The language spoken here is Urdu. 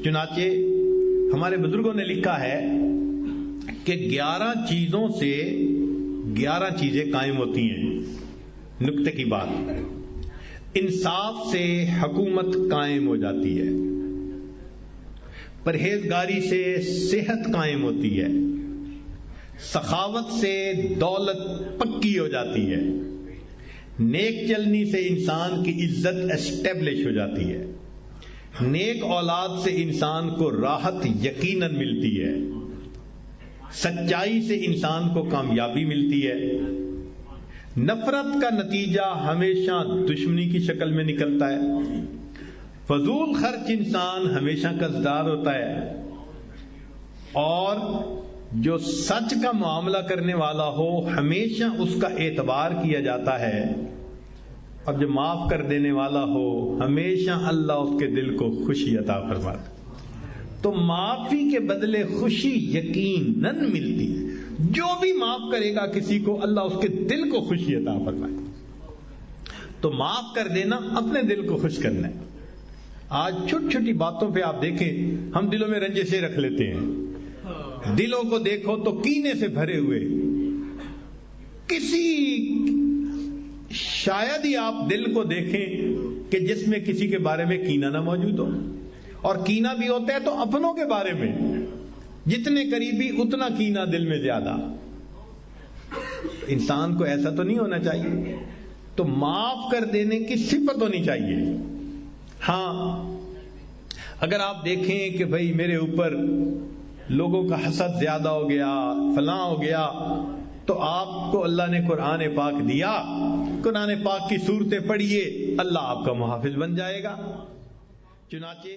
چنانچہ ہمارے بزرگوں نے لکھا ہے کہ 11 چیزوں سے 11 چیزیں قائم ہوتی ہیں. نکتے کی بات، انصاف سے حکومت قائم ہو جاتی ہے، پرہیزگاری سے صحت قائم ہوتی ہے، سخاوت سے دولت پکی ہو جاتی ہے، نیک چلنی سے انسان کی عزت اسٹیبلش ہو جاتی ہے، نیک اولاد سے انسان کو راحت یقیناً ملتی ہے، سچائی سے انسان کو کامیابی ملتی ہے، نفرت کا نتیجہ ہمیشہ دشمنی کی شکل میں نکلتا ہے، فضول خرچ انسان ہمیشہ قرضدار ہوتا ہے، اور جو سچ کا معاملہ کرنے والا ہو ہمیشہ اس کا اعتبار کیا جاتا ہے، اور جو معاف کر دینے والا ہو ہمیشہ اللہ اس کے دل کو خوشی عطا فرماتا. تو معافی کے بدلے خوشی یقیناً ملتی ہے. جو بھی معاف کرے گا کسی کو اللہ اس کے دل کو خوشی عطا فرمائے. تو معاف کر دینا اپنے دل کو خوش کرنا ہے. آج چھوٹی چھوٹی باتوں پہ آپ دیکھیں ہم دلوں میں رنجشیں رکھ لیتے ہیں. دلوں کو دیکھو تو کینے سے بھرے ہوئے، شاید ہی آپ دل کو دیکھیں کہ جس میں کسی کے بارے میں کینہ نہ موجود ہو، اور کینہ بھی ہوتا ہے تو اپنوں کے بارے میں، جتنے قریبی اتنا کینہ دل میں زیادہ. انسان کو ایسا تو نہیں ہونا چاہیے. تو معاف کر دینے کی صفت ہونی چاہیے. ہاں اگر آپ دیکھیں کہ بھئی میرے اوپر لوگوں کا حسد زیادہ ہو گیا، فلاں ہو گیا، تو آپ کو اللہ نے قرآن پاک دیا، قرآن پاک کی صورتیں پڑھیے، اللہ آپ کا محافظ بن جائے گا. چنانچہ